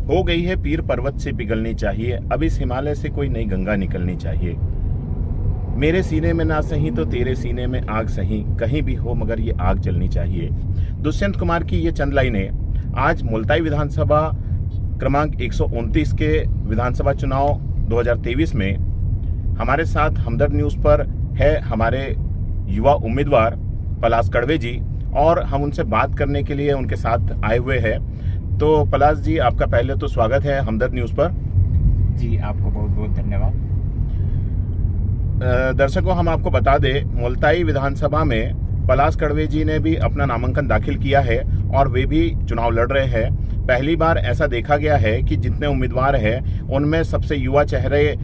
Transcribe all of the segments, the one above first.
हो गई है पीर पर्वत से पिघलनी चाहिए, अब इस हिमालय से कोई नई गंगा निकलनी चाहिए। मेरे सीने में ना सही तो तेरे सीने में आग सही, कहीं भी हो मगर ये आग जलनी चाहिए। दुष्यंत कुमार की ये चंद लाइनें आज मुल्ताई विधानसभा क्रमांक 129 के विधानसभा चुनाव 2023 में हमारे साथ हमदर्द न्यूज़ पर है हमारे युवा उम्मीदवार पलाश कड़वे जी, और हम उनसे बात करने के लिए उनके साथ आए हुए हैं। तो पलाश जी, आपका पहले तो स्वागत है हमदर्द न्यूज़ पर। जी, आपको बहुत बहुत धन्यवाद। दर्शकों, हम आपको बता दें, मुल्ताई विधानसभा में पलाश कड़वे जी ने भी अपना नामांकन दाखिल किया है और वे भी चुनाव लड़ रहे हैं। पहली बार ऐसा देखा गया है कि जितने उम्मीदवार हैं उनमें सबसे युवा चेहरे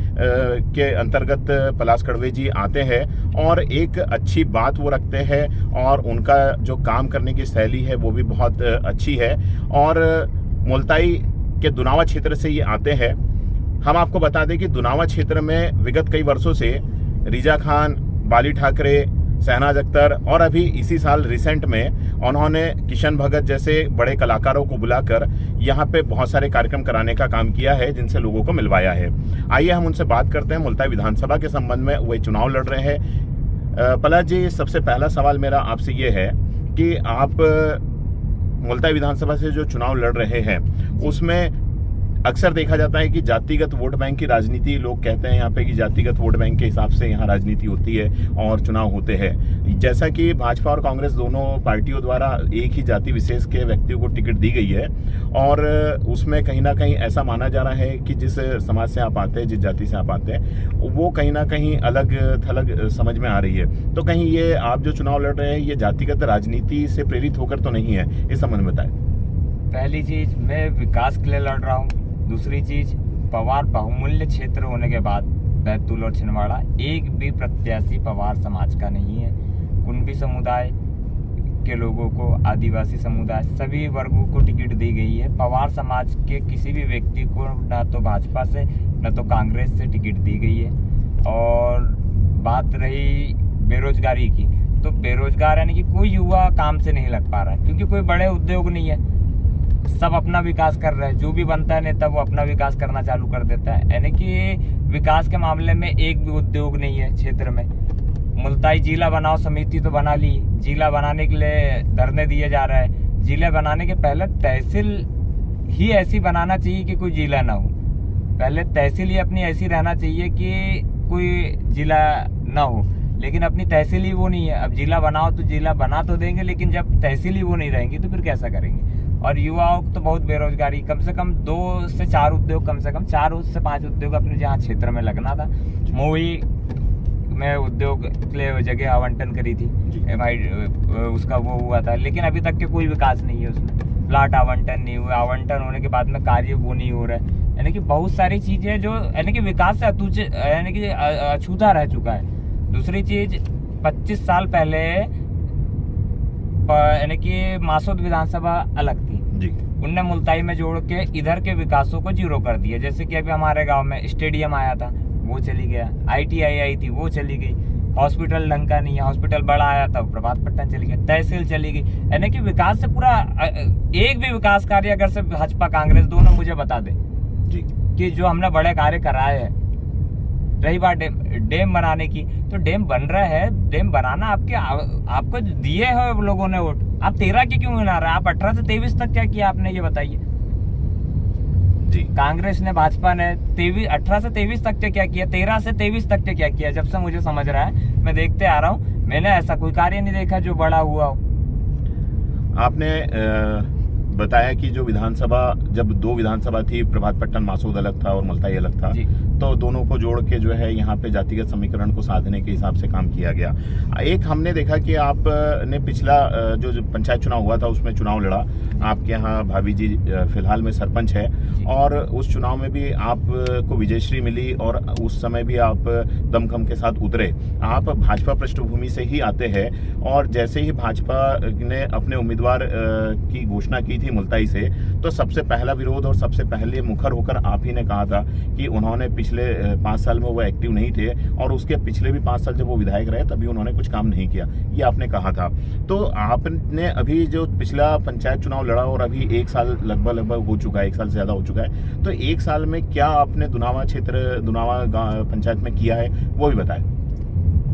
के अंतर्गत पलाश कड़वे जी आते हैं और एक अच्छी बात वो रखते हैं और उनका जो काम करने की शैली है वो भी बहुत अच्छी है। और मुल्ताई के दुनावा क्षेत्र से ये आते हैं। हम आपको बता दें कि दुनावा क्षेत्र में विगत कई वर्षों से रिजा खान, बाली ठाकरे, शहनाज अख्तर और अभी इसी साल रिसेंट में उन्होंने किशन भगत जैसे बड़े कलाकारों को बुलाकर यहाँ पे बहुत सारे कार्यक्रम कराने का काम किया है, जिनसे लोगों को मिलवाया है। आइए हम उनसे बात करते हैं मुल्ताई विधानसभा के संबंध में। वही चुनाव लड़ रहे हैं। पलाश जी, सबसे पहला सवाल मेरा आपसे ये है कि आप मुल्ताई विधानसभा से जो चुनाव लड़ रहे हैं उसमें अक्सर देखा जाता है कि जातिगत वोट बैंक की राजनीति, लोग कहते हैं यहाँ पे कि जातिगत वोट बैंक के हिसाब से यहाँ राजनीति होती है और चुनाव होते हैं। जैसा कि भाजपा और कांग्रेस दोनों पार्टियों द्वारा एक ही जाति विशेष के व्यक्तियों को टिकट दी गई है और उसमें कहीं ना कहीं ऐसा माना जा रहा है कि जिस समाज से आप आते हैं, जिस जाति से आप आते हैं, वो कहीं ना कहीं अलग थलग समझ में आ रही है। तो कहीं ये आप जो चुनाव लड़ रहे हैं ये जातिगत राजनीति से प्रेरित होकर तो नहीं है? इस संबंध में बताएं। पहली चीज, मैं विकास के लिए लड़ रहा हूँ। दूसरी चीज, पवार बहुमूल्य क्षेत्र होने के बाद बैतूल और छिंदवाड़ा एक भी प्रत्याशी पवार समाज का नहीं है। कुंभी समुदाय के लोगों को, आदिवासी समुदाय, सभी वर्गों को टिकट दी गई है। पवार समाज के किसी भी व्यक्ति को ना तो भाजपा से न तो कांग्रेस से टिकट दी गई है। और बात रही बेरोजगारी की, तो बेरोजगार यानी कि कोई युवा काम से नहीं लग पा रहा है, क्योंकि कोई बड़े उद्योग नहीं है। सब अपना विकास कर रहे हैं। जो भी बनता है नेता वो अपना विकास करना चालू कर देता है, यानी कि विकास के मामले में एक भी उद्योग नहीं है क्षेत्र में। मुल्ताई जिला बनाओ समिति तो बना ली, जिला बनाने के लिए धरने दिए जा रहे हैं। जिला बनाने के पहले तहसील ही ऐसी बनाना चाहिए कि कोई जिला ना हो। पहले तहसील ही अपनी ऐसी रहना चाहिए कि कोई जिला ना हो, लेकिन अपनी तहसील ही वो नहीं है। अब जिला बनाओ तो जिला बना तो देंगे, लेकिन जब तहसील ही वो नहीं रहेंगी तो फिर कैसा करेंगे? और युवाओं को तो बहुत बेरोजगारी, कम से कम 2 से 4 उद्योग, कम से कम 4 से 5 उद्योग अपने जहाँ क्षेत्र में लगना था। मोही में उद्योग के लिए जगह आवंटन करी थी, उसका वो हुआ था, लेकिन अभी तक के कोई विकास नहीं है उसमें। प्लाट आवंटन नहीं हुआ, आवंटन होने के बाद में कार्य वो नहीं हो रहा है। यानी कि बहुत सारी चीजें जो यानी कि विकास से यानी कि अछूता रह चुका है। दूसरी चीज, 25 साल पहले यानी कि मासूद विधानसभा अलग थी जी। उनने मुल्ताई में जोड़ के इधर के विकासों को जीरो कर दिया। जैसे कि अभी हमारे गांव में स्टेडियम आया था, वो चली गया। ITI आई थी, वो चली गई। हॉस्पिटल ढंग का नहीं है, हॉस्पिटल बड़ा आया था, प्रभात पट्टन चली गई। तहसील चली गई। यानी कि विकास से पूरा एक भी विकास कार्य अगर से भाजपा कांग्रेस दोनों मुझे बता दे जी कि जो हमने बड़े कार्य कराए हैं। रही बात डैम बनाने की, तो डैम बन रहा है। डैम बनाना आपको दिए है लोगों ने वोट, आप 13 के क्यों बना रहे हैं? आप 18 से 23 तक क्या किया आपने, ये बताइए जी। कांग्रेस ने, भाजपा ने 18 से 23 तक क्या किया? 13 से 23 तक क्या किया? जब से मुझे समझ रहा है, मैं देखते आ रहा हूँ, मैंने ऐसा कोई कार्य नहीं देखा जो बड़ा हुआ हो। आपने बताया कि जो विधानसभा, जब 2 विधानसभा थी, प्रभात पट्टन मासूद अलग था और मुल्ताई अलग था, तो दोनों को जोड़ के जो है यहाँ पे जातिगत समीकरण को साधने के हिसाब से काम किया गया। एक हमने देखा कि आपने पिछला जो पंचायत चुनाव हुआ था उसमें चुनाव लड़ा। आपके यहाँ भाभी जी फिलहाल में सरपंच है और उस चुनाव में भी आपको विजयश्री मिली और उस समय भी आप दमखम के साथ उतरे। आप भाजपा पृष्ठभूमि से ही आते हैं और जैसे ही भाजपा ने अपने उम्मीदवार की घोषणा की थी मुल्ताई से, तो सबसे पहला विरोध और सबसे पहले मुखर होकर आप ही ने कहा था कि उन्होंने पिछले पिछले 5 साल में वो एक्टिव नहीं थे, और उसके पिछले भी 5 साल जब वो विधायक रहे तभी उन्होंने कुछ काम नहीं किया, ये आपने कहा था। तो आपने अभी जो पिछला पंचायत चुनाव लड़ा और अभी 1 साल लगभग हो चुका है, 1 साल से ज़्यादा हो चुका है, तो 1 साल में क्या आपने दुनावा क्षेत्र, दुनावा पंचायत में किया है, वो भी बताएं।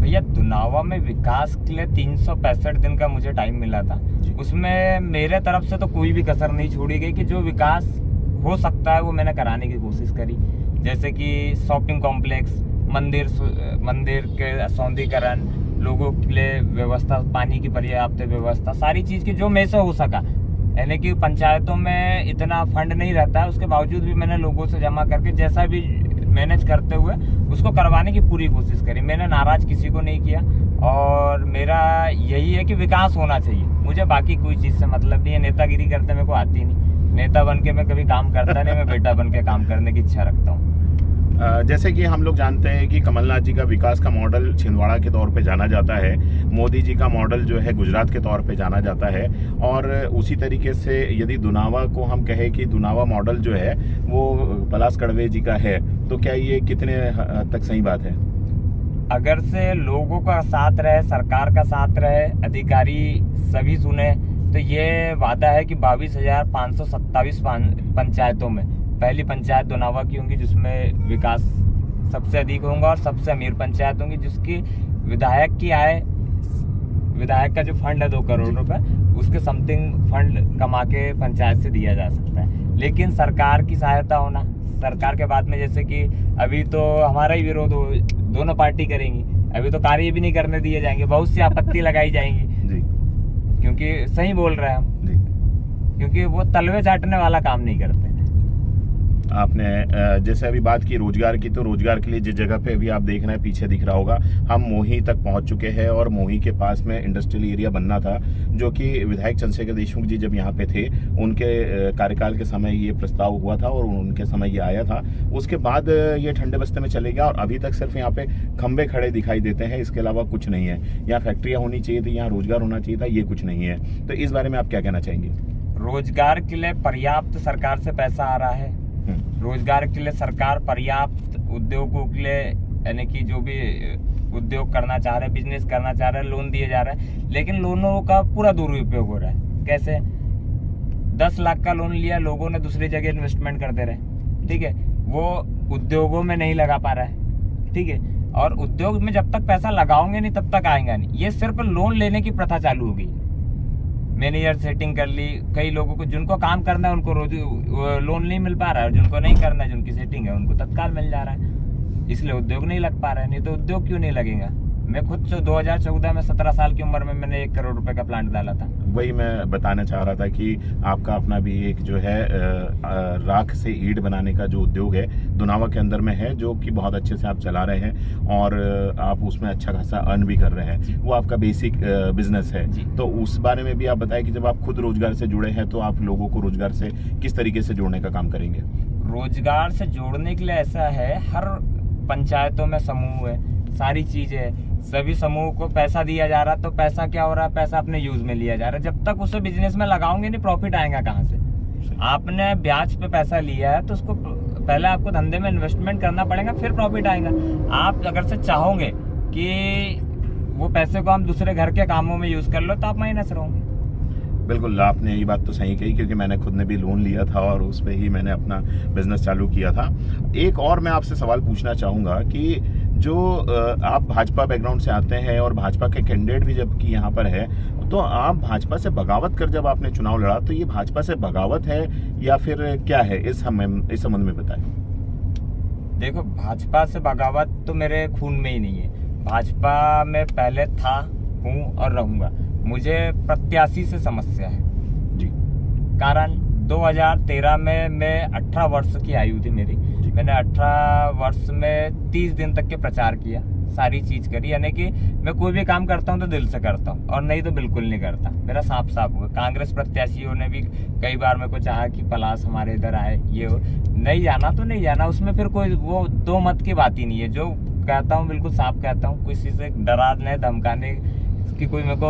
भैया, दुनावा में विकास के लिए 365 दिन का मुझे टाइम मिला था। उसमें मेरे तरफ से तो कोई भी कसर नहीं छोड़ी गई कि जो विकास हो सकता है वो मैंने कराने की कोशिश करी। जैसे कि शॉपिंग कॉम्प्लेक्स, मंदिर के सौंदर्यीकरण, लोगों के लिए व्यवस्था, पानी की पर्याप्त व्यवस्था, सारी चीज़ की जो मेरे से हो सका। यानी कि पंचायतों में इतना फंड नहीं रहता है, उसके बावजूद भी मैंने लोगों से जमा करके जैसा भी मैनेज करते हुए उसको करवाने की पूरी कोशिश करी। मैंने नाराज किसी को नहीं किया, और मेरा यही है कि विकास होना चाहिए। मुझे बाकी कोई चीज़ से मतलब नहीं है। नेतागिरी करते मेरे को आती नहीं, नेता बन के मैं कभी काम करता नहीं, मैं बेटा बन के काम करने की इच्छा रखता हूँ। जैसे कि हम लोग जानते हैं कि कमलनाथ जी का विकास का मॉडल छिंदवाड़ा के तौर पे जाना जाता है, मोदी जी का मॉडल जो है गुजरात के तौर पे जाना जाता है, और उसी तरीके से यदि दुनावा को हम कहें कि दुनावा मॉडल जो है वो पलाश कड़वे जी का है, तो क्या ये कितने हद तक सही बात है? अगर से लोगों का साथ रहे, सरकार का साथ रहे, अधिकारी सभी सुने, तो ये वादा है कि 22,527 पंचायतों में पहली पंचायत दुनावा की होंगी जिसमें विकास सबसे अधिक होगा, और सबसे अमीर पंचायत होंगी जिसकी विधायक की आय, विधायक का जो फंड है 2 करोड़ रुपए, उसके समथिंग फंड कमा के पंचायत से दिया जा सकता है। लेकिन सरकार की सहायता होना, सरकार के बाद में, जैसे कि अभी तो हमारा ही विरोध हो, दोनों पार्टी करेंगी, अभी तो कार्य भी नहीं करने दिए जाएंगे, बहुत सी आपत्ति लगाई जाएंगी जी, क्योंकि सही बोल रहे हैं हम जी। क्योंकि वो तलवे चाटने वाला काम नहीं करते। आपने जैसे अभी बात की रोजगार की, तो रोजगार के लिए जिस जगह पे अभी आप देख रहे हैं पीछे दिख रहा होगा, हम मोही तक पहुंच चुके हैं, और मोही के पास में इंडस्ट्रियल एरिया बनना था, जो कि विधायक चंद्रशेखर देशमुख जी जब यहाँ पे थे उनके कार्यकाल के समय ये प्रस्ताव हुआ था और उनके समय ये आया था। उसके बाद ये ठंडे बस्ते में चले गया, और अभी तक सिर्फ यहाँ पे खंबे खड़े दिखाई देते हैं, इसके अलावा कुछ नहीं है। यहाँ फैक्ट्रियाँ होनी चाहिए थी, यहाँ रोजगार होना चाहिए था, ये कुछ नहीं है। तो इस बारे में आप क्या कहना चाहेंगे? रोजगार के लिए पर्याप्त सरकार से पैसा आ रहा है, रोजगार के लिए सरकार पर्याप्त उद्योगों के लिए, यानी कि जो भी उद्योग करना चाह रहे हैं, बिजनेस करना चाह रहे हैं, लोन दिए जा रहे हैं, लेकिन लोनों का पूरा दुरुपयोग हो रहा है। कैसे? 10 लाख का लोन लिया, लोगों ने दूसरी जगह इन्वेस्टमेंट करते रहे, ठीक है, वो उद्योगों में नहीं लगा पा रहा है, ठीक है, और उद्योग में जब तक पैसा लगाओगे नहीं तब तक आएगा नहीं। ये सिर्फ लोन लेने की प्रथा चालू हो गई, मैनेजर सेटिंग कर ली, कई लोगों को जिनको काम करना है उनको रोज लोन नहीं मिल पा रहा है, और जिनको नहीं करना है, जिनकी सेटिंग है, उनको तत्काल मिल जा रहा है, इसलिए उद्योग नहीं लग पा रहा है। नहीं तो उद्योग क्यों नहीं लगेगा? मैं खुद 2014 में 17 साल की उम्र में मैंने 1 करोड़ रुपए का प्लांट डाला था। वही मैं बताना चाह रहा था कि आपका अपना भी एक जो है राख से ईंट बनाने का जो उद्योग है दुनावा के अंदर में है, जो कि बहुत अच्छे से आप चला रहे हैं, और आप उसमें अच्छा खासा अर्न भी कर रहे हैं, वो आपका बेसिक बिजनेस है। तो उस बारे में भी आप बताएं कि जब आप खुद रोजगार से जुड़े हैं तो आप लोगों को रोजगार से किस तरीके से जोड़ने का काम करेंगे? रोजगार से जोड़ने के लिए ऐसा है, हर पंचायतों में समूह है, सारी चीजें है, सभी समूह को पैसा दिया जा रहा है, तो पैसा क्या हो रहा है? पैसा अपने यूज में लिया जा रहा है। जब तक उसे बिजनेस में लगाओगे नहीं, प्रॉफिट आएगा कहाँ से? आपने ब्याज पे पैसा लिया है तो उसको पहले आपको धंधे में इन्वेस्टमेंट करना पड़ेगा, फिर प्रॉफिट आएगा। आप अगर से चाहोगे कि वो पैसे को हम दूसरे घर के कामों में यूज कर लो, तो आप माइनस रहोगे। बिल्कुल, आपने ये बात तो सही कही, क्योंकि मैंने खुद ने भी लोन लिया था और उस पर ही मैंने अपना बिजनेस चालू किया था। एक और मैं आपसे सवाल पूछना चाहूँगा कि जो आप भाजपा बैकग्राउंड से आते हैं और भाजपा के कैंडिडेट भी जबकि यहाँ पर है, तो आप भाजपा से बगावत कर जब आपने चुनाव लड़ा, तो ये भाजपा से बगावत है या फिर क्या है? इस संबंध में बताएं। देखो, भाजपा से बगावत तो मेरे खून में ही नहीं है। भाजपा में पहले था, हूँ और रहूँगा। मुझे प्रत्याशी से समस्या है जी। कारण 2013 में मैं 18 वर्ष की आयु थी मेरी, मैंने 18 वर्ष में 30 दिन तक के प्रचार किया, सारी चीज करी, यानी कि मैं कोई भी काम करता हूँ तो दिल से करता हूँ, और नहीं तो बिल्कुल नहीं करता। मेरा साफ साफ हुआ। कांग्रेस प्रत्याशियों ने भी कई बार मेरे को चाहा कि पलाश हमारे इधर आए, ये हो, नहीं जाना तो नहीं जाना, उसमें फिर कोई वो दो मत की बात ही नहीं है। जो कहता हूँ बिल्कुल साफ कहता हूँ, किसी से डराने धमकाने की कोई मेरे को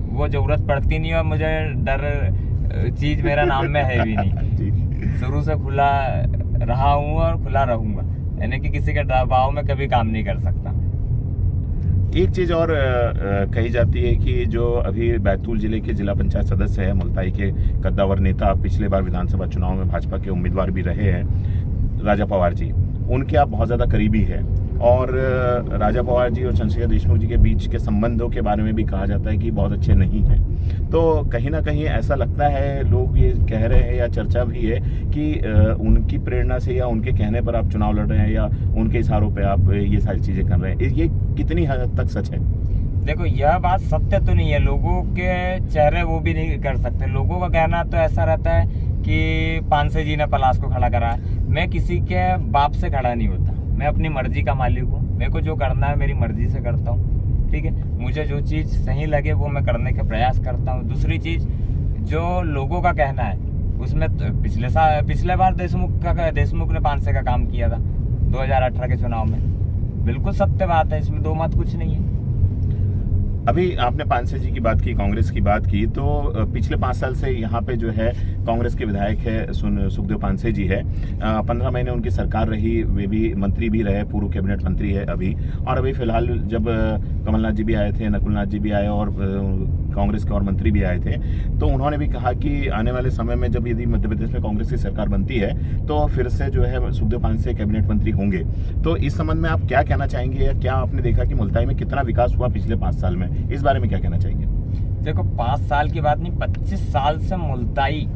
वो जरूरत पड़ती नहीं, और मुझे डर चीज मेरा नाम में है भी नहीं। शुरू से खुला रहा हूँ और खुला रहूंगा। यानी कि किसी के दबाव में कभी काम नहीं कर सकता। एक चीज और कही जाती है कि जो अभी बैतूल जिले के जिला पंचायत सदस्य है, मुल्ताई के कद्दावर नेता, पिछले बार विधानसभा चुनाव में भाजपा के उम्मीदवार भी रहे हैं, राजा पवार जी, उनके आप बहुत ज्यादा करीबी है। और राजा पवार जी और चंद्रशेखर देशमुख जी के बीच के संबंधों के बारे में भी कहा जाता है कि बहुत अच्छे नहीं हैं। तो कहीं ना कहीं ऐसा लगता है, लोग ये कह रहे हैं या चर्चा भी है कि उनकी प्रेरणा से या उनके कहने पर आप चुनाव लड़ रहे हैं या उनके इशारों पे आप ये सारी चीजें कर रहे हैं। ये कितनी हद तक सच है? देखो, यह बात सत्य तो नहीं है, लोगों के चेहरे वो भी नहीं कर सकते। लोगों का कहना तो ऐसा रहता है कि पानसे जी ने पलाश को खड़ा करा है। मैं किसी के बाप से खड़ा नहीं होता, मैं अपनी मर्जी का मालिक हूँ। मेरे को जो करना है मेरी मर्जी से करता हूँ, ठीक है। मुझे जो चीज़ सही लगे वो मैं करने का प्रयास करता हूँ। दूसरी चीज़, जो लोगों का कहना है उसमें पिछले बार देशमुख ने पानसे का काम किया था 2018 के चुनाव में, बिल्कुल सत्य बात है, इसमें दो मत कुछ नहीं है। अभी आपने पानसे जी की बात की, कांग्रेस की बात की, तो पिछले 5 साल से यहाँ पे जो है कांग्रेस के विधायक है सुखदेव पानसे जी है। 15 महीने उनकी सरकार रही, वे भी मंत्री भी रहे, पूर्व कैबिनेट मंत्री है अभी। और अभी फिलहाल जब कमलनाथ जी भी आए थे, नकुलनाथ जी भी आए और कांग्रेस के और मंत्री भी आए थे, तो उन्होंने भी कहा कि आने वाले समय में जब यदि मध्य प्रदेश में कांग्रेस की सरकार बनती है तो फिर से जो है सुखदेव पानसे कैबिनेट मंत्री होंगे। तो इस संबंध में आप क्या कहना चाहेंगे, या क्या आपने देखा कि मुल्ताई में कितना विकास हुआ पिछले 5 साल में, इस बारे में क्या कहना चाहेंगे? देखो, 5 साल की बात नहीं, 25 साल से मुल्ताई,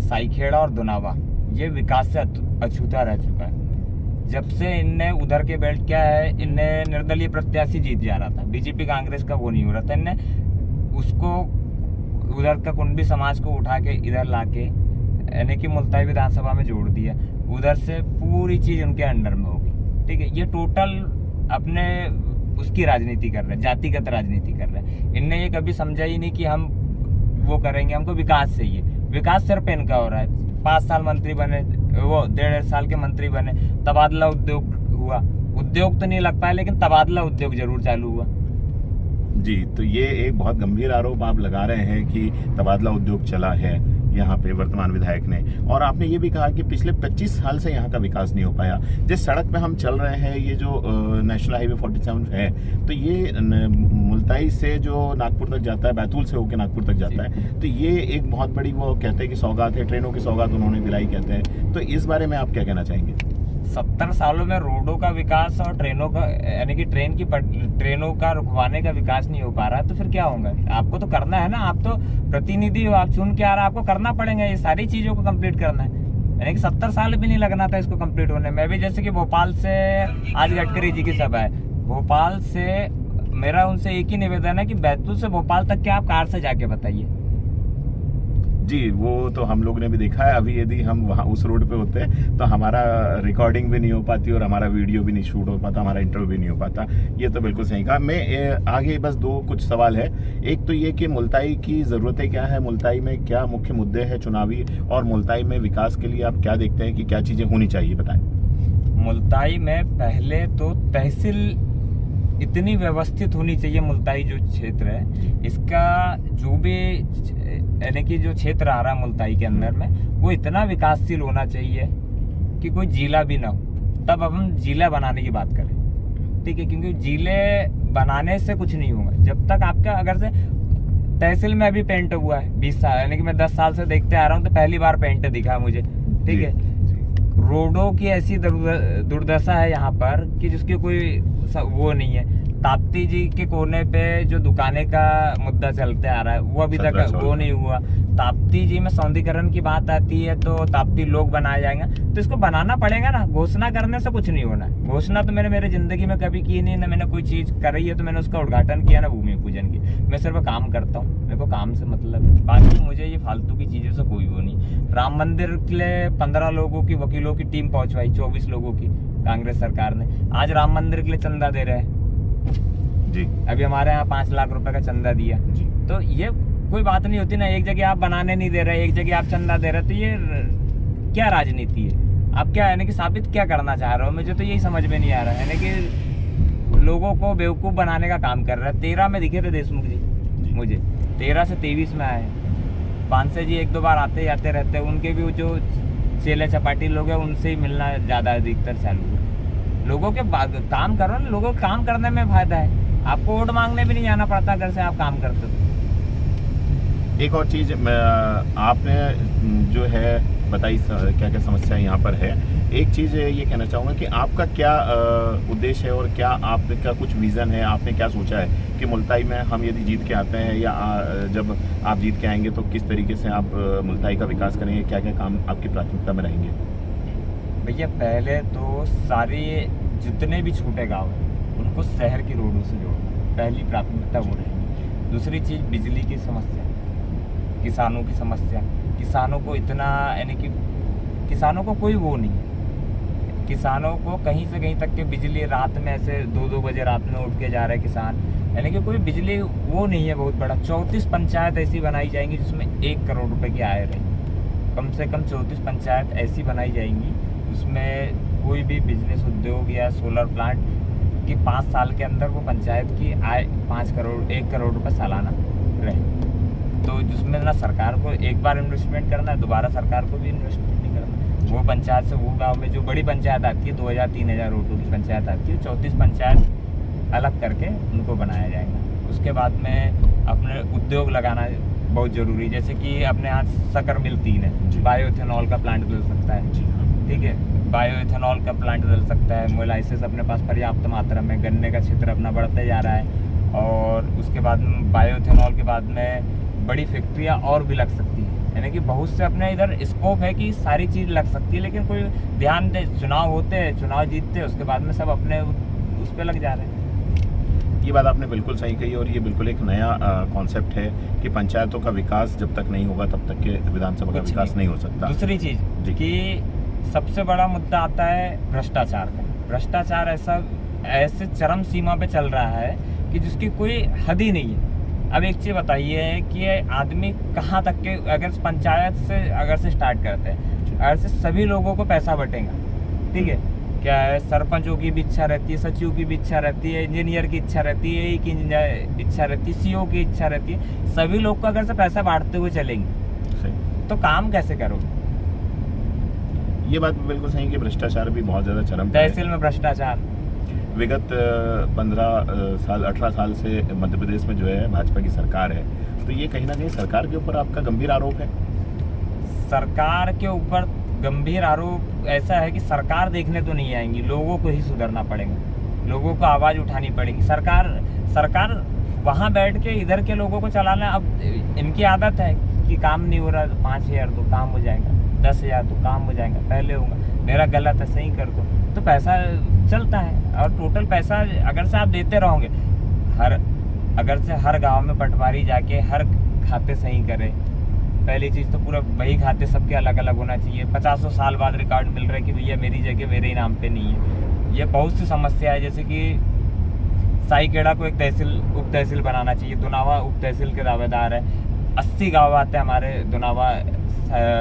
साईखेड़ा और दुनावा ये विकास से अछूता रह चुका है। जब से इनने उधर के बेल्ट क्या है, इनने निर्दलीय प्रत्याशी जीत जा रहा था, बीजेपी कांग्रेस का वो नहीं हो रहा था, इनने उसको उधर का कुंडी समाज को उठा के इधर लाके यानी कि मुल्ताई विधानसभा में जोड़ दिया। उधर से पूरी चीज उनके अंडर में होगी, ठीक है। ये टोटल अपने उसकी राजनीति कर रहे हैं, जातिगत राजनीति कर रहे हैं। इनने ये कभी समझा ही नहीं कि हम वो करेंगे, हमको विकास चाहिए। विकास सिर्फ इनका हो रहा है। 5 साल मंत्री बने, वो 1.5 साल के मंत्री बने, तबादला उद्योग हुआ। उद्योग तो नहीं लग पाया, लेकिन तबादला उद्योग जरूर चालू हुआ। जी, तो ये एक बहुत गंभीर आरोप आप लगा रहे हैं कि तबादला उद्योग चला है यहाँ पे वर्तमान विधायक ने। और आपने ये भी कहा कि पिछले 25 साल से यहाँ का विकास नहीं हो पाया। जिस सड़क पे हम चल रहे हैं, ये जो नेशनल हाईवे 47 है, तो ये मुल्ताई से जो नागपुर तक जाता है, बैतूल से होकर नागपुर तक जाता है, तो ये एक बहुत बड़ी, वो कहते हैं कि सौगात है, ट्रेनों की सौगात उन्होंने दिलाई कहते हैं। तो इस बारे में आप क्या कहना चाहेंगे? 70 सालों में रोडों का विकास और ट्रेनों का, यानी कि ट्रेनों का रुकवाने का विकास नहीं हो पा रहा है, तो फिर क्या होगा? आपको तो करना है ना, आप तो प्रतिनिधि हो, आप चुन के आ रहे, आपको करना पड़ेगा, ये सारी चीजों को कंप्लीट करना है। यानी कि 70 साल भी नहीं लगना था इसको कंप्लीट होने में। अभी जैसे कि भोपाल से आज गडकरी जी की सभा है, भोपाल से मेरा उनसे एक ही निवेदन है कि बैतूल से भोपाल तक क्या आप कार से जाके बताइए। जी, वो तो हम लोग ने भी देखा है। अभी यदि हम वहाँ उस रोड पे होते तो हमारा रिकॉर्डिंग भी नहीं हो पाती और हमारा वीडियो भी नहीं शूट हो पाता, हमारा इंटरव्यू भी नहीं हो पाता। ये तो बिल्कुल सही कहा। मैं आगे बस कुछ सवाल है। एक तो ये कि मुल्ताई की ज़रूरतें क्या है, मुल्ताई में क्या मुख्य मुद्दे हैं चुनावी, और मुल्ताई में विकास के लिए आप क्या देखते हैं कि क्या चीज़ें होनी चाहिए, बताएं। मुल्ताई में पहले तो तहसील इतनी व्यवस्थित होनी चाहिए। मुल्ताई जो क्षेत्र है, इसका जो भी यानी कि जो क्षेत्र आ रहा है मुल्ताई के अंदर में, वो इतना विकासशील होना चाहिए कि कोई जिला भी ना हो। तब अब हम जिला बनाने की बात करें, ठीक है, क्योंकि जिले बनाने से कुछ नहीं होगा जब तक आपका, अगर से तहसील में अभी पेंट हुआ है 20 साल, यानी कि मैं 10 साल से देखते आ रहा हूँ, तो पहली बार पेंट दिखा मुझे, ठीक है। रोडों की ऐसी दुर्दशा है यहाँ पर कि जिसकी कोई वो नहीं है। ताप्ती जी के कोने पे जो दुकानें का मुद्दा चलते आ रहा है, वो अभी तक वो नहीं हुआ। ताप्ती जी में सौंदर्यीकरण की बात आती है तो ताप्ती लोग बनाए जाएंगे, तो इसको बनाना पड़ेगा ना। घोषणा करने से कुछ नहीं होना है। घोषणा तो मैंने मेरी जिंदगी में कभी की नहीं, ना मैंने कोई चीज करी है तो मैंने उसका उद्घाटन किया, ना भूमि पूजन की। मैं सिर्फ काम करता हूँ, मेरे को काम से मतलब है, बाकी मुझे ये फालतू की चीजों से कोई वो नहीं। राम मंदिर के लिए 15 लोगों की वकीलों की टीम पहुंचवाई, 24 लोगों की कांग्रेस सरकार ने। आज राम मंदिर के लिए चंदा दे रहे हैं जी। अभी हमारे यहाँ 5 लाख रुपए का चंदा दिया जी। तो ये कोई बात नहीं होती ना। एक जगह आप बनाने नहीं दे रहे, एक जगह आप चंदा दे रहे, तो ये क्या राजनीति है? आप क्या यानी कि साबित क्या करना चाह रहे हो? मुझे तो यही समझ में नहीं आ रहा है। यानी कि लोगों को बेवकूफ बनाने का काम कर रहा है। 13 में दिखे थे देशमुख जी मुझे, 13 से 23 में आए। पानसे जी 1-2 बार आते जाते रहते, उनके भी जो चेले चपाटी लोग हैं उनसे ही मिलना ज़्यादा अधिकतर चालू है। लोगों के काम करो ना, लोगों के काम करने में फायदा है। आपको वोट मांगने भी नहीं जाना पड़ता घर से, आप काम करते हो। एक और चीज़ आपने जो है बताई क्या क्या समस्या यहाँ पर है। एक चीज़ ये कहना चाहूँगा कि आपका क्या उद्देश्य है और क्या आपका कुछ विज़न है, आपने क्या सोचा है कि मुल्ताई में हम यदि जीत के आते हैं या जब आप जीत के आएंगे तो किस तरीके से आप मुल्ताई का विकास करेंगे, क्या क्या काम आपकी प्राथमिकता में रहेंगे? भैया पहले तो सारे जितने भी छोटे गांव हैं उनको शहर की रोडों से जोड़ना, पहली प्राथमिकता वो रहेगी। दूसरी चीज़ बिजली की समस्या, किसानों की समस्या। किसानों को इतना, यानी कि किसानों को कोई वो नहीं है। किसानों को कहीं से कहीं तक के बिजली रात में ऐसे 2-2 बजे रात में उठ के जा रहे किसान, यानी कि कोई बिजली वो नहीं है बहुत बड़ा। 34 पंचायत ऐसी बनाई जाएंगी जिसमें 1 करोड़ रुपए की आय रहेगी। कम से कम 34 पंचायत ऐसी बनाई जाएंगी उसमें कोई भी बिजनेस उद्योग या सोलर प्लांट की 5 साल के अंदर वो पंचायत की आय 1 करोड़ रुपए सालाना रहे। तो जिसमें ना सरकार को एक बार इन्वेस्टमेंट करना है, दोबारा सरकार को भी इन्वेस्टमेंट नहीं करना। वो पंचायत से वो गांव में जो बड़ी पंचायत आती है 2000-3000 वोटों की पंचायत आती है, 34 पंचायत अलग करके उनको बनाया जाएगा। उसके बाद में अपने उद्योग लगाना बहुत ज़रूरी, जैसे कि अपने यहाँ शक्कर मिल 3 है, बायो इथेनॉल का प्लांट डल सकता है, ठीक है, बायो इथेनॉल का प्लांट डल सकता है। मोलाइसिस अपने पास पर्याप्त मात्रा में, गन्ने का क्षेत्र अपना बढ़ते जा रहा है। और उसके बाद बायो इथेनॉल के बाद में बड़ी फैक्ट्रियाँ और भी लग सकती है, यानी कि बहुत से अपने इधर स्कोप है कि सारी चीज़ लग सकती है। लेकिन कोई ध्यान दे, चुनाव होते हैं, चुनाव जीतते हैं, उसके बाद में सब अपने उस पर लग जा रहे हैं। ये बात आपने बिल्कुल सही कही और ये बिल्कुल एक नया कॉन्सेप्ट है कि पंचायतों का विकास जब तक नहीं होगा तब तक के विधानसभा का विकास नहीं हो सकता। दूसरी चीज़ कि सबसे बड़ा मुद्दा आता है भ्रष्टाचार का। भ्रष्टाचार ऐसे चरम सीमा पे चल रहा है कि जिसकी कोई हद ही नहीं है। अब एक चीज़ बताइए कि आदमी कहाँ तक के, अगर पंचायत से अगर से स्टार्ट करते हैं, अगर से सभी लोगों को पैसा बटेगा, ठीक है, क्या है, सरपंचों की भी इच्छा रहती है, सचिव की भी इच्छा रहती है, इंजीनियर की इच्छा रहती है, एक इंजीनियर इच्छा रहती है, सीओ की इच्छा रहती है, सभी लोग को अगर से पैसा बांटते हुए चलेंगे तो काम कैसे करोगे? ये बात बिल्कुल सही कि भ्रष्टाचार भी बहुत ज़्यादा चरम पे है। तहसील में भ्रष्टाचार विगत 18 साल से मध्य प्रदेश में जो है भाजपा की सरकार है, तो ये कहीं ना कहीं सरकार के ऊपर आपका गंभीर आरोप है। सरकार के ऊपर गंभीर आरोप ऐसा है कि सरकार देखने तो नहीं आएंगी, लोगों को ही सुधरना पड़ेगा, लोगों को आवाज़ उठानी पड़ेगी। सरकार वहाँ बैठ के इधर के लोगों को चलाना, अब इनकी आदत है कि काम नहीं हो रहा तो 5000 तो काम हो जाएगा, 10,000 तो काम हो जाएगा, पहले होगा, मेरा गलत है सही कर दो, तो पैसा चलता है। और टोटल पैसा अगर से आप देते रहोगे, अगर से हर गांव में पटवारी जाके हर खाते सही करे, पहली चीज़ तो पूरा वही खाते सबके अलग अलग होना चाहिए। 50 साल बाद रिकॉर्ड मिल रहा है कि भैया मेरी जगह मेरे ही नाम पे नहीं है। ये बहुत सी समस्या है, जैसे कि साईखेड़ा को एक उप तहसील बनाना चाहिए। दुनावा उप तहसील के दावेदार है। 80 गाँव आते हैं हमारे दुनावा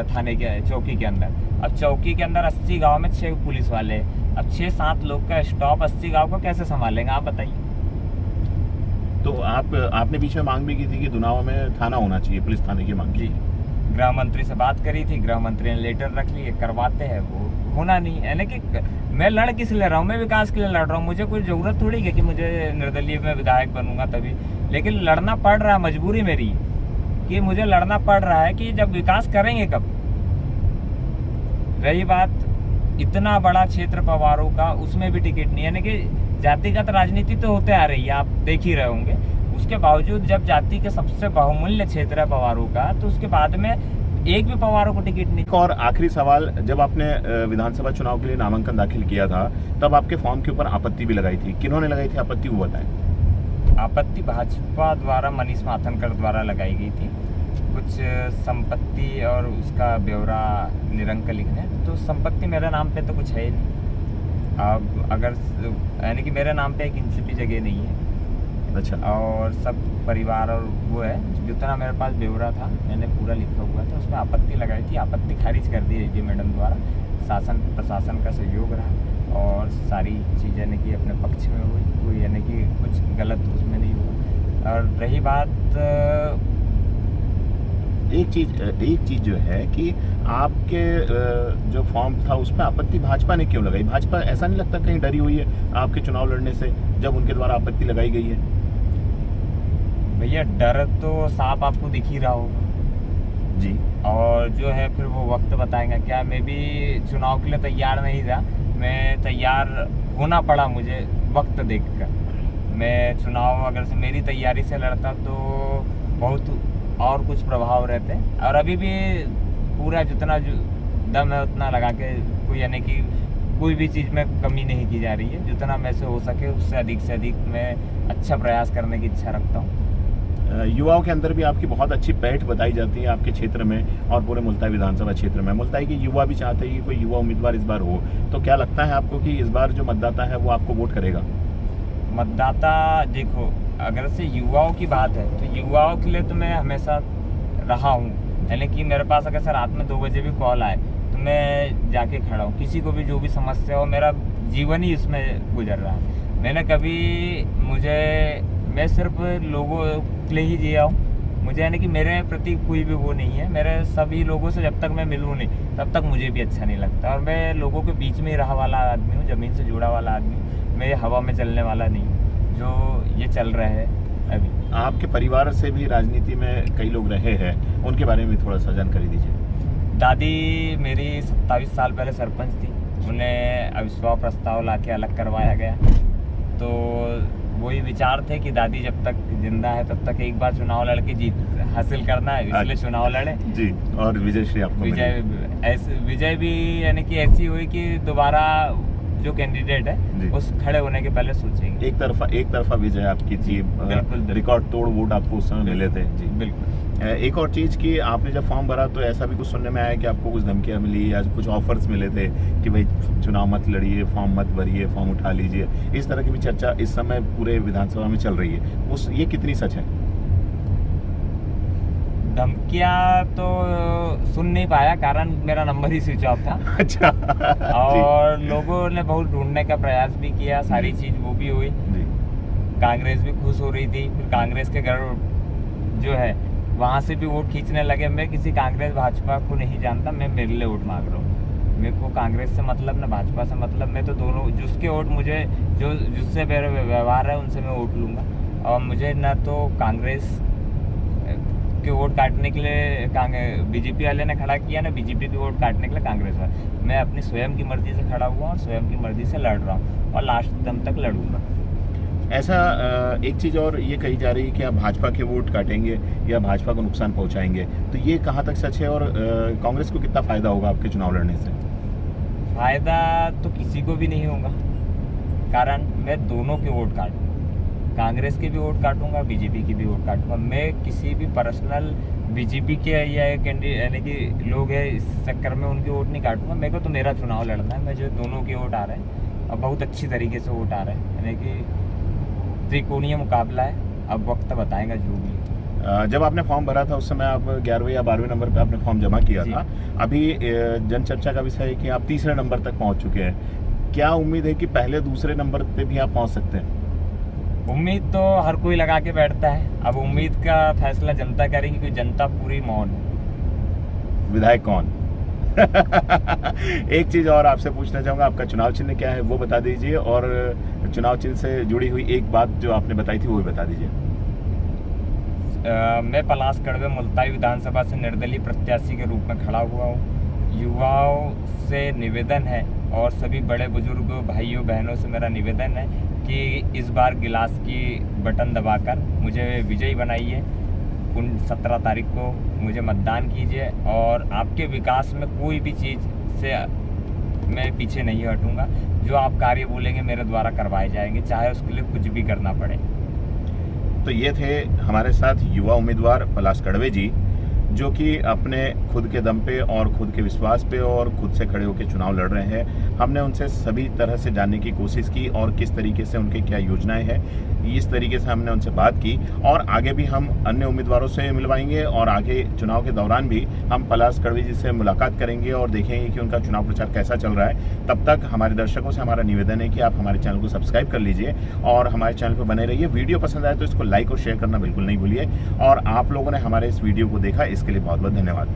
थाने के चौकी के अंदर। अब चौकी के अंदर 80 गांव में 6 पुलिस वाले, अब 6-7 लोग का स्टॉप 80 गांव को कैसे संभालेंगे आप बताइए? तो आपने बीच में मांग भी की थी कि दुनावा में थाना होना चाहिए, पुलिस थाने की मांग की। गृह मंत्री से बात करी थी, गृह मंत्री ने लेटर रख लिए, करवाते हैं, वो होना नहीं। यानी कि मैं लड़ किस ले रहा हूँ, मैं विकास के लिए लड़ रहा हूँ। मुझे कोई ज़रूरत थोड़ी है कि मुझे निर्दलीय में विधायक बनूंगा तभी, लेकिन लड़ना पड़ रहा है, मजबूरी मेरी कि मुझे लड़ना पड़ रहा है कि जब विकास करेंगे कब। रही बात इतना बड़ा क्षेत्र पवारों का, उसमें भी टिकट नहीं, यानी कि जातिगत राजनीति तो होते आ रही है, आप देख ही रहे होंगे। उसके बावजूद जब जाति के सबसे बहुमूल्य क्षेत्र है पवारों का, तो उसके बाद में एक भी पवारों को टिकट नहीं। और आखिरी सवाल, जब आपने विधानसभा चुनाव के लिए नामांकन दाखिल किया था तब आपके फॉर्म के ऊपर आपत्ति भी लगाई थी, किन्होंने लगाई थी आपत्ति, वो बताएं। आपत्ति भाजपा द्वारा मनीष माथनकर द्वारा लगाई गई थी। कुछ संपत्ति और उसका ब्यौरा निरंक लिखने, तो संपत्ति मेरे नाम पे तो कुछ है ही नहीं। अब अगर यानी कि मेरे नाम पे एक इंच भी जगह नहीं है। अच्छा। और सब परिवार और वो है, जितना मेरे पास ब्यौरा था मैंने पूरा लिखा हुआ था, उसमें आपत्ति लगाई थी, आपत्ति खारिज कर दी एसडी मैडम द्वारा। शासन प्रशासन का सहयोग रहा और सारी चीज़ यानी कि अपने पक्ष में हुई, कोई यानी कि कुछ गलत उसमें नहीं हुआ। और रही बात एक चीज जो है कि आपके जो फॉर्म था उस पर आपत्ति भाजपा ने क्यों लगाई? भाजपा ऐसा नहीं लगता कहीं डरी हुई है आपके चुनाव लड़ने से जब उनके द्वारा आपत्ति लगाई गई है? भैया डर तो साफ आपको दिख ही रहा होगा जी। और जो है फिर वो वक्त बताएगा। क्या मैं भी चुनाव के लिए तैयार नहीं था, मैं तैयार होना पड़ा मुझे वक्त देखकर। मैं चुनाव अगर से मेरी तैयारी से लड़ता तो बहुत और कुछ प्रभाव रहते, और अभी भी पूरा जितना जो दम है उतना लगा के, कोई यानी कि कोई भी चीज़ में कमी नहीं की जा रही है। जितना मैं से हो सके उससे अधिक मैं अच्छा प्रयास करने की इच्छा रखता हूँ। युवाओं के अंदर भी आपकी बहुत अच्छी पैठ बताई जाती है आपके क्षेत्र में और पूरे मुल्ताई विधानसभा क्षेत्र में। मुल्ताई के युवा भी चाहते हैं कि कोई युवा उम्मीदवार इस बार हो, तो क्या लगता है आपको कि इस बार जो मतदाता है वो आपको वोट करेगा? मतदाता देखो, अगर से युवाओं की बात है तो युवाओं के लिए तो मैं हमेशा रहा हूँ। यानी कि मेरे पास अगर सर रात में 2 बजे भी कॉल आए तो मैं जाके खड़ा हूँ। किसी को भी जो भी समस्या हो, मेरा जीवन ही इसमें गुजर रहा है। मैंने कभी मैं सिर्फ लोगों के लिए ही जिया हूँ। मुझे यानी कि मेरे प्रति कोई भी वो नहीं है। मेरे सभी लोगों से जब तक मैं मिलूँ नहीं तब तक मुझे भी अच्छा नहीं लगता। और मैं लोगों के बीच में ही रहा वाला आदमी हूँ, ज़मीन से जुड़ा वाला आदमी हूँ। मैं हवा में चलने वाला नहीं हूँ जो ये चल रहा है अभी। आपके परिवार से भी राजनीति में कई लोग रहे हैं, उनके बारे में थोड़ा सा जानकारी दीजिए। दादी मेरी 27 साल पहले सरपंच थी, उन्हें अविश्वास प्रस्ताव ला के अलग करवाया गया। तो वही विचार थे कि दादी जब तक जिंदा है तब तक एक बार चुनाव लड़के जीत हासिल करना है, इसलिए चुनाव लड़े जी। और विजय श्री आपको विजय भी यानी कि ऐसी हुई कि दोबारा जो कैंडिडेट है उस खड़े होने के पहले सोचेंगे। एक तरफा विजय आपकी थी, रिकॉर्ड तोड़ वोट आपको उस समय मिले थे जी। बिल्कुल। एक और चीज़ कि आपने जब फॉर्म भरा तो ऐसा भी कुछ सुनने में आया कि आपको कुछ धमकियाँ मिली या कुछ ऑफर्स मिले थे कि भाई चुनाव मत लड़िए, फॉर्म मत भरिए, फॉर्म उठा लीजिए। इस तरह की भी चर्चा इस समय पूरे विधानसभा में चल रही है, ये कितनी सच है? धमकियाँ तो सुन नहीं पाया, कारण मेरा नंबर ही स्विच ऑफ था। अच्छा। और लोगों ने बहुत ढूंढने का प्रयास भी किया, सारी चीज़ वो भी हुई। कांग्रेस भी खुश हो रही थी, फिर कांग्रेस के घर जो है वहाँ से भी वोट खींचने लगे। मैं किसी कांग्रेस भाजपा को नहीं जानता, मैं मेरे लिए वोट मांग रहा हूँ। मेरे को कांग्रेस से मतलब, ना भाजपा से मतलब। मैं तो दोनों, जिसके वोट मुझे जिससे मेरा व्यवहार है उनसे मैं वोट लूँगा। और मुझे ना तो कांग्रेस के वोट काटने के लिए बीजेपी वाले ने खड़ा किया, ना बीजेपी के वोट काटने के लिए कांग्रेस वाले। मैं अपनी स्वयं की मर्जी से खड़ा हुआ और स्वयं की मर्जी से लड़ रहा हूँ और लास्ट दम तक लड़ूंगा। ऐसा एक चीज़ और ये कही जा रही है कि आप भाजपा के वोट काटेंगे या भाजपा को नुकसान पहुंचाएंगे, तो ये कहाँ तक सच है और कांग्रेस को कितना फ़ायदा होगा आपके चुनाव लड़ने से? फ़ायदा तो किसी को भी नहीं होगा, कारण मैं दोनों के वोट काटूँगा। कांग्रेस के भी वोट काटूंगा, बीजेपी की भी वोट काटूंगा। मैं किसी भी पर्सनल बीजेपी के या कैंडिडेट यानी कि लोग हैं इस चक्कर में उनके वोट नहीं काटूंगा। मेरे को तो मेरा चुनाव लड़ना है। मैं जो दोनों के वोट आ रहे हैं और बहुत अच्छी तरीके से वोट आ रहे हैं, यानी कि त्रिकोणीय मुकाबला है। अब वक्त बताएगा जो भी। जब आपने फॉर्म भरा था उस समय आप 11वें या 12वें नंबर पे आपने फॉर्म जमा किया था। अभी जनचर्चा का विषय है कि आप 3रे नंबर तक पहुंच चुके हैं। क्या उम्मीद है कि पहले 2रे नंबर पे भी आप पहुंच सकते हैं? उम्मीद तो हर कोई लगा के बैठता है, अब उम्मीद का फैसला जनता करेगी, क्योंकि जनता पूरी मौन है। विधायक कौन? एक चीज और आपसे पूछना चाहूंगा, आपका चुनाव चिन्ह क्या है वो बता दीजिए, और चुनाव चिन्ह से जुड़ी हुई एक बात जो आपने बताई थी वो भी बता दीजिए। मैं पलाश कड़वे मुल्ताई विधानसभा से निर्दलीय प्रत्याशी के रूप में खड़ा हुआ हूँ। युवाओं से निवेदन है और सभी बड़े बुजुर्गों, भाइयों बहनों से मेरा निवेदन है कि इस बार गिलास की बटन दबाकर मुझे विजयी बनाइए। 17 तारीख को मुझे मतदान कीजिए और आपके विकास में कोई भी चीज़ से मैं पीछे नहीं हटूंगा। जो आप कार्य बोलेंगे मेरे द्वारा करवाए जाएंगे, चाहे उसके लिए कुछ भी करना पड़े। तो ये थे हमारे साथ युवा उम्मीदवार पलाश कड़वे जी, जो कि अपने खुद के दम पे और खुद के विश्वास पे और खुद से खड़े होकर चुनाव लड़ रहे हैं। हमने उनसे सभी तरह से जानने की कोशिश की और किस तरीके से उनके क्या योजनाएं हैं, इस तरीके से हमने उनसे बात की। और आगे भी हम अन्य उम्मीदवारों से मिलवाएंगे और आगे चुनाव के दौरान भी हम पलाश कड़वे जी से मुलाकात करेंगे और देखेंगे कि उनका चुनाव प्रचार कैसा चल रहा है। तब तक हमारे दर्शकों से हमारा निवेदन है कि आप हमारे चैनल को सब्सक्राइब कर लीजिए और हमारे चैनल पर बने रहिए। वीडियो पसंद आए तो इसको लाइक और शेयर करना बिल्कुल नहीं भूलिए। और आप लोगों ने हमारे इस वीडियो को देखा इसके लिए बहुत बहुत धन्यवाद।